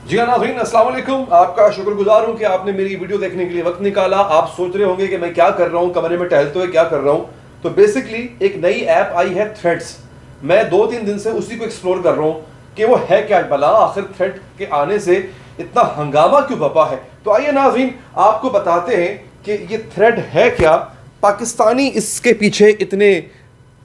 जी हाँ नाज़रीन, अस्सलाम वालेकुम। आपका शुक्रगुजार हूँ कि आपने मेरी वीडियो देखने के लिए वक्त निकाला। आप सोच रहे होंगे कि मैं क्या कर रहा हूँ, कमरे में टहलते हुए क्या कर रहा हूँ। तो बेसिकली एक नई ऐप आई है थ्रेड्स। मैं 2-3 दिन से उसी को एक्सप्लोर कर रहा हूँ कि वो है क्या भला, आखिर थ्रेड के आने से इतना हंगामा क्यों बपा है। तो आइए नाज़रीन, आपको बताते हैं कि ये थ्रेड है क्या, पाकिस्तानी इसके पीछे इतने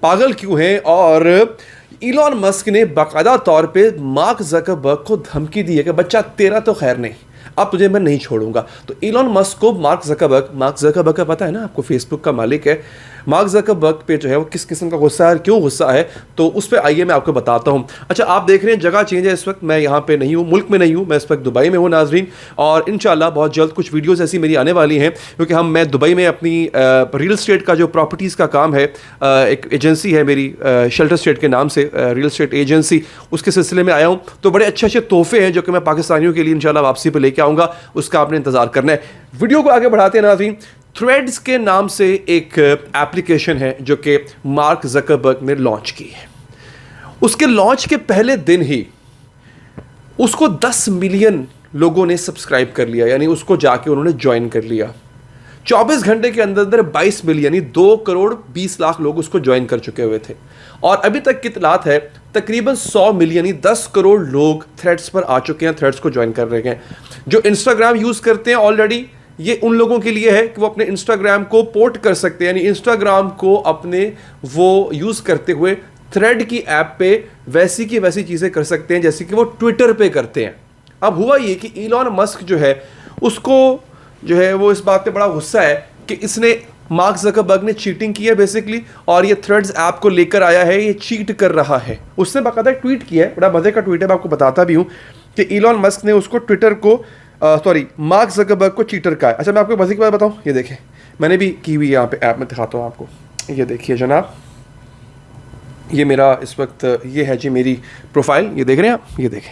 पागल क्यों हैं, और इलॉन मस्क ने बाकायदा तौर पे मार्क ज़करबर्ग को धमकी दी है कि बच्चा तेरा तो खैर नहीं, अब तुझे मैं नहीं छोड़ूंगा। तो इलॉन मस्क को मार्क ज़करबर्ग का पता है ना आपको, फेसबुक का मालिक है। मार्क ज़करबर्ग पे जो है वो किस किस्म का गुस्सा है, क्यों गुस्सा है, तो उस पर आइए मैं आपको बताता हूँ। अच्छा, आप देख रहे हैं जगह चेंज है, इस वक्त मैं यहाँ पे नहीं हूँ, मुल्क में नहीं हूँ, मैं इस वक्त दुबई में हूँ नाजरीन। और इंशाल्लाह बहुत जल्द कुछ वीडियोस ऐसी मेरी आने वाली हैं, क्योंकि मैं दुबई में अपनी रियल स्टेट का जो प्रॉपर्टीज़ का काम है, एक एजेंसी है मेरी शेल्टर स्टेट के नाम से, रियल स्टेट एजेंसी, उसके सिलसिले में आया हूँ। तो बड़े अच्छे अच्छे तोहफे हैं जो कि मैं पाकिस्तानियों के लिए इंशाल्लाह वापसी पर लेके आऊँगा, उसका आपने इंतज़ार करना है। वीडियो को आगे बढ़ाते हैं नाज़रीन। थ्रेड्स के नाम से एक एप्लीकेशन है जो कि मार्क ज़करबर्ग ने लॉन्च की है। उसके लॉन्च के पहले दिन ही उसको 10 मिलियन लोगों ने सब्सक्राइब कर लिया, यानी उसको जाके उन्होंने ज्वाइन कर लिया। 24 घंटे के अंदर अंदर 22 मिलियन, यानी 2 करोड़ 20 लाख लोग उसको ज्वाइन कर चुके हुए थे। और अभी तक की इत्तलात है तकरीबन 100 मिलियन, 10 करोड़ लोग थ्रेड्स पर आ चुके हैं, थ्रेड्स को ज्वाइन कर रहे हैं। जो इंस्टाग्राम यूज़ करते हैं ऑलरेडी, ये उन लोगों के लिए है कि वो अपने इंस्टाग्राम को पोर्ट कर सकते हैं, यानी इंस्टाग्राम को अपने वो यूज़ करते हुए थ्रेड की ऐप पे वैसी की वैसी चीज़ें कर सकते हैं जैसे कि वो ट्विटर पे करते हैं। अब हुआ ये कि इलॉन मस्क जो है उसको जो है वो इस बात पे बड़ा गुस्सा है कि इसने मार्क ज़करबर्ग ने चीटिंग की है बेसिकली, और ये थ्रेड्स ऐप को लेकर आया है, ये चीट कर रहा है। उसने बाकायदा ट्वीट किया है, बड़ा मज़े का ट्वीट है, मैं आपको बताता भी हूँ कि इलॉन मस्क ने उसको ट्विटर को मार्क ज़करबर्ग को चीटर कहा है। अच्छा, मैं आपको मज़े की बात बताऊँ, ये देखें, मैंने भी की हुई यहाँ पे ऐप में दिखाता हूँ आपको। ये देखिए जनाब, ये मेरा इस वक्त ये है जी मेरी प्रोफाइल, ये देख रहे हैं आप, ये देखें।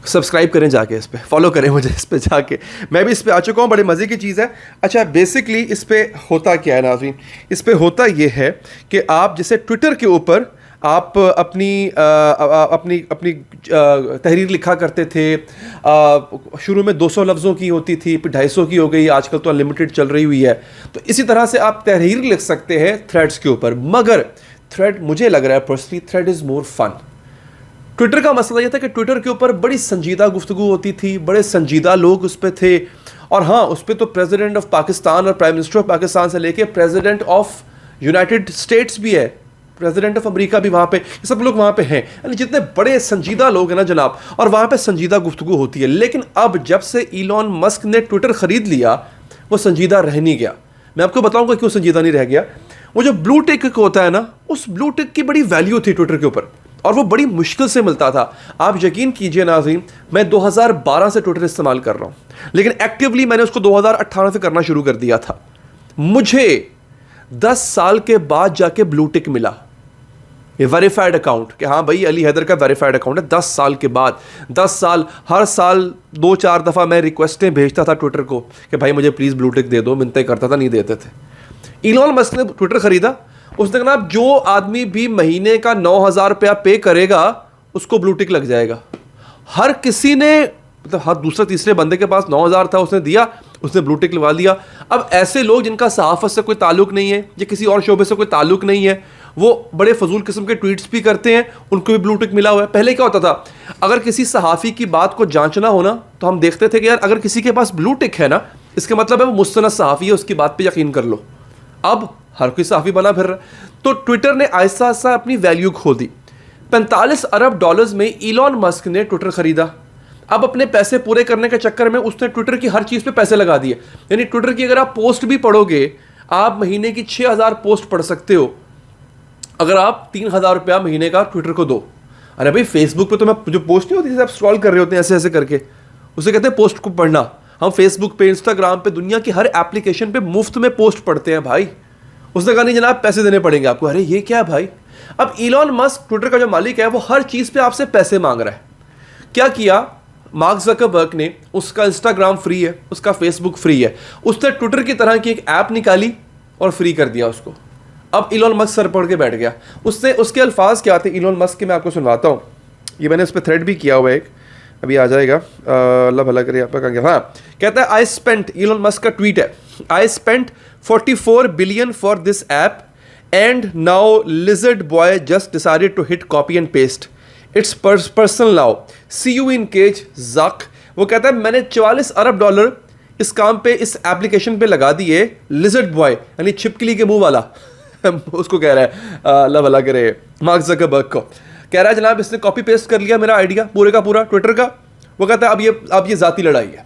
सब्सक्राइब करें जाके, इस पर फॉलो करें मुझे, इस पर जाके मैं भी इस पर आ चुका हूँ, बड़े मज़े की चीज़ है। अच्छा, बेसिकली इस पर होता क्या है नाज़रीन, इस पर होता ये है कि आप जैसे ट्विटर के ऊपर आप अपनी तहरीर लिखा करते थे, शुरू में 200 लफ्ज़ों की होती थी, फिर 250 की हो गई, आजकल तो अनलिमिटेड चल रही हुई है। तो इसी तरह से आप तहरीर लिख सकते हैं थ्रेड्स के ऊपर, मगर थ्रेड, मुझे लग रहा है personally, thread is more fun. Twitter का मसला यह था कि ट्विटर के ऊपर बड़ी संजीदा गुफ्तगू होती थी, बड़े संजीदा लोग उस पर थे, और हाँ, उस पर तो प्रेसिडेंट ऑफ पाकिस्तान और प्राइम मिनिस्टर ऑफ पाकिस्तान से लेके प्रेसिडेंट ऑफ यूनाइटेड स्टेट्स भी है, प्रेसिडेंट ऑफ अमेरिका भी वहाँ पे, ये सब लोग वहाँ पे हैं, यानी जितने बड़े संजीदा लोग हैं ना जनाब, और वहाँ पे संजीदा गुफ्तगू होती है। लेकिन अब जब से इलॉन मस्क ने ट्विटर ख़रीद लिया, वो संजीदा रह नहीं गया। मैं आपको बताऊँगा क्यों संजीदा नहीं रह गया। वो जो ब्लू टिक होता है ना, उस ब्लू टिक की बड़ी वैल्यू थी ट्विटर के ऊपर, और वो बड़ी मुश्किल से मिलता था। आप यकीन कीजिए नाज़रीन, मैं 2012 से ट्विटर इस्तेमाल कर रहा हूँ, लेकिन एक्टिवली मैंने उसको 2018 से करना शुरू कर दिया था। मुझे 10 साल के बाद जाके ब्लू टिक मिला, ये वेरीफाइड अकाउंट, कि हाँ भाई अली हैदर का वेरीफाइड अकाउंट है। 10 साल के बाद, 10 साल, हर साल 2-4 दफ़ा मैं रिक्वेस्टें भेजता था ट्विटर को कि भाई मुझे प्लीज़ ब्लू टिक दे दो, मिन्नतें करता था, नहीं देते थे। इलॉन मस्क ने ट्विटर ख़रीदा, उसने कहा जो आदमी भी महीने का 9,000 रुपया पे करेगा उसको ब्लू टिक लग जाएगा। हर किसी ने, मतलब हर दूसरे तीसरे बंदे के पास 9,000 था, उसने दिया, उसने ब्लू टिक लगा दिया। अब ऐसे लोग जिनका सहाफ़त से कोई ताल्लुक नहीं है या किसी और शोबे से कोई ताल्लुक नहीं है, वो बड़े फजूल किस्म के ट्वीट्स भी करते हैं, उनको भी ब्लू टिक मिला हुआ है। पहले क्या होता था, अगर किसी सहाफ़ी की बात को जांचना हो ना, तो हम देखते थे कि यार अगर किसी के पास ब्लू टिक है ना, इसका मतलब है वो मुस्तनद सहाफ़ी है, उसकी बात पे यकीन कर लो। अब हर कोई सहाफ़ी बना फिर रहा है। तो ट्विटर ने आहिस्ता आहिस्ता अपनी वैल्यू खो दी। 45 अरब डॉलर्स में इलॉन मस्क ने ट्विटर ख़रीदा। अब अपने पैसे पूरे करने के चक्कर में उसने ट्विटर की हर चीज़ पे पैसे लगा दिए। यानी ट्विटर की अगर आप पोस्ट भी पढ़ोगे, आप महीने की 6,000 पोस्ट पढ़ सकते हो अगर आप 3,000 रुपया महीने का ट्विटर को दो। अरे भाई, फेसबुक पे तो मैं जो पोस्ट नहीं होती, जैसे आप स्क्रॉल कर रहे होते हैं ऐसे ऐसे करके, उसे कहते हैं पोस्ट को पढ़ना। हम फेसबुक पे, इंस्टाग्राम पे, दुनिया की हर एप्लीकेशन पे मुफ्त में पोस्ट पढ़ते हैं भाई। उसने कहा नहीं जनाब, पैसे देने पड़ेंगे आपको। अरे ये क्या है भाई। अब इलॉन मस्क ट्विटर का जो मालिक है वो हर चीज़ पे आपसे पैसे मांग रहा है। क्या किया मार्क ज़करबर्ग ने, उसका इंस्टाग्राम फ्री है, उसका फेसबुक फ्री है, उसने ट्विटर की तरह की एक ऐप निकाली और फ्री कर दिया उसको। अब इलॉन मस्क सर पड़ के बैठ गया। उसके अल्फाज क्या थे इलॉन मस्क के, मैं आपको सुनवाता हूँ। ये मैंने उस पर थ्रेड भी किया हुआ है एक, अभी आ जाएगा, अल्लाह भला करे। आपका कहाँ गया? हाँ, कहता है आई स्पेंट, इलोन मस्क का ट्वीट है, I spent 44 billion for this app and now lizard boy just decided to hit copy and paste, it's personal now, see you in cage Zuck. वो कहता है मैंने 44 अरब डॉलर इस काम पे, इस एप्लीकेशन पे लगा दिए। लिजर्ड बॉय यानी छिपकली के मुंह वाला उसको कह रहा है, अल्लाह भला करे, मार्क ज़करबर्ग को कह रहा है जनाब इसने कॉपी पेस्ट कर लिया मेरा आइडिया पूरे का पूरा ट्विटर का। वो कहता है अब ये जाती लड़ाई है,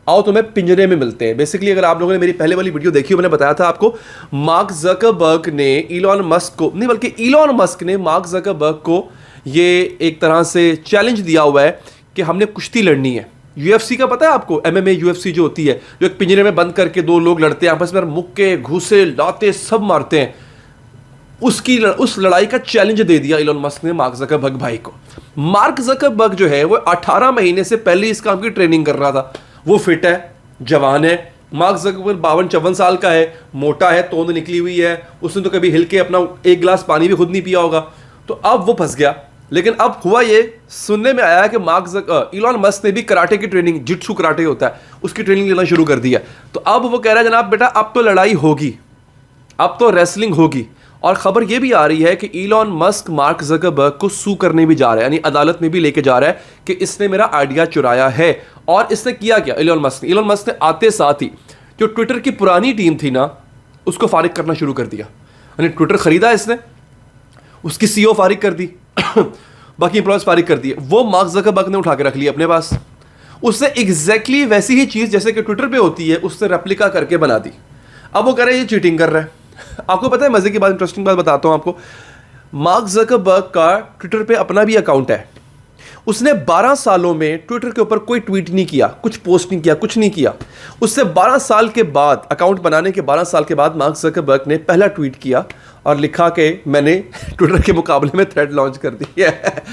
आओ तुम्हें पिंजरे में मिलते हैं। बेसिकली अगर आप लोगों ने मेरी पहले वाली वीडियो देखी हो, मैंने बताया था आपको, मार्क ज़करबर्ग ने इलॉन मस्क को नहीं, बल्कि इलॉन मस्क ने मार्क ज़करबर्ग को ये एक तरह से चैलेंज दिया हुआ है कि हमने कुश्ती लड़नी है। यूएफसी का पता है आपको, एमएमए यूएफसी जो होती है, जो एक पिंजरे में बंद करके दो लोग लड़ते हैं आपस में, मुक्के घूसे लाते सब मारते हैं, उस लड़ाई का चैलेंज दे दिया इलॉन मस्क ने मार्क ज़करबर्ग भाई को। मार्क ज़करबर्ग जो है वो 18 महीने से पहले इस काम की ट्रेनिंग कर रहा था। वो फिट है, जवान है। मार्क ज़करबर्ग 52-54 साल का है, मोटा है, तोंद निकली हुई है, उसने तो कभी हिल के अपना एक गिलास पानी भी खुद नहीं पिया होगा। तो अब वो फंस गया। लेकिन अब हुआ ये, सुनने में आया कि इलॉन मस्क ने भी कराटे की ट्रेनिंग, जिट्सू कराटे होता है, उसकी ट्रेनिंग लेना शुरू कर दिया। तो अब वो कह रहा है जनाब बेटा अब तो लड़ाई होगी, अब तो रेसलिंग होगी। और खबर ये भी आ रही है कि इलॉन मस्क मार्क ज़करबर्ग को सू करने भी जा रहा है, यानी अदालत में भी लेके जा रहा है कि इसने मेरा आइडिया चुराया है। और इसने किया क्या इलॉन मस्क ने आते साथ ही जो ट्विटर की पुरानी टीम थी ना, उसको फारिग करना शुरू कर दिया। यानी ट्विटर खरीदा इसने, उसकी सीईओ फारिग कर दी बाकी एम्प्लॉयज फारिग कर दिए, वो मार्क ज़करबर्ग ने उठा के रख लिया अपने पास। उसने एग्जैक्टली वैसी ही चीज़ जैसे कि ट्विटर पे होती है, उससे रेप्लिका करके बना दी। अब वो कह रहे हैं ये चीटिंग कर रहा है। आपको पता है मजे की बात, इंटरेस्टिंग बात बताता हूं आपको, मार्क ज़करबर्ग का ट्विटर पे अपना भी अकाउंट है। उसने 12 सालों में ट्विटर के ऊपर कोई ट्वीट नहीं किया, कुछ पोस्ट नहीं किया, कुछ नहीं किया। उससे 12 साल के बाद, अकाउंट बनाने के 12 साल के बाद मार्क ज़करबर्ग ने पहला ट्वीट किया और लिखा कि मैंने ट्विटर के मुकाबले में थ्रेड लॉन्च कर दी है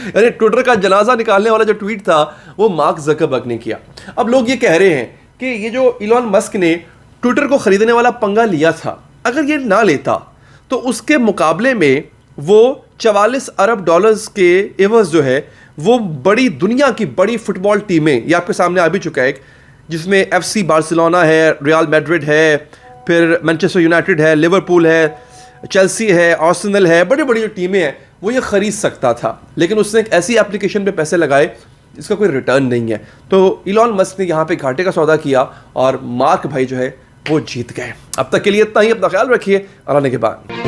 यानी ट्विटर का जनाजा निकालने वाला जो ट्वीट था वो मार्क ज़करबर्ग ने किया। अब लोग ये कह रहे हैं कि ये जो इलॉन मस्क ने ट्विटर को खरीदने वाला पंगा लिया था, अगर ये ना लेता तो उसके मुकाबले में वो 44 अरब डॉलर्स के एवज जो है वो बड़ी दुनिया की बड़ी फुटबॉल टीमें, ये आपके सामने आ भी चुका है, जिसमें एफसी बार्सिलोना है, रियल मैड्रिड है, फिर मैनचेस्टर यूनाइटेड है, लिवरपूल है, चेल्सी है, आर्सेनल है, बड़ी बड़ी जो टीमें हैं वो ये खरीद सकता था। लेकिन उसने एक ऐसी एप्लीकेशन पे पैसे लगाए जिसका कोई रिटर्न नहीं है। तो इलॉन मस्क ने यहाँ पे घाटे का सौदा किया और मार्क भाई जो है वो जीत गए। अब तक के लिए इतना ही, अपना ख्याल रखिए, अल्लाह ने के बाद।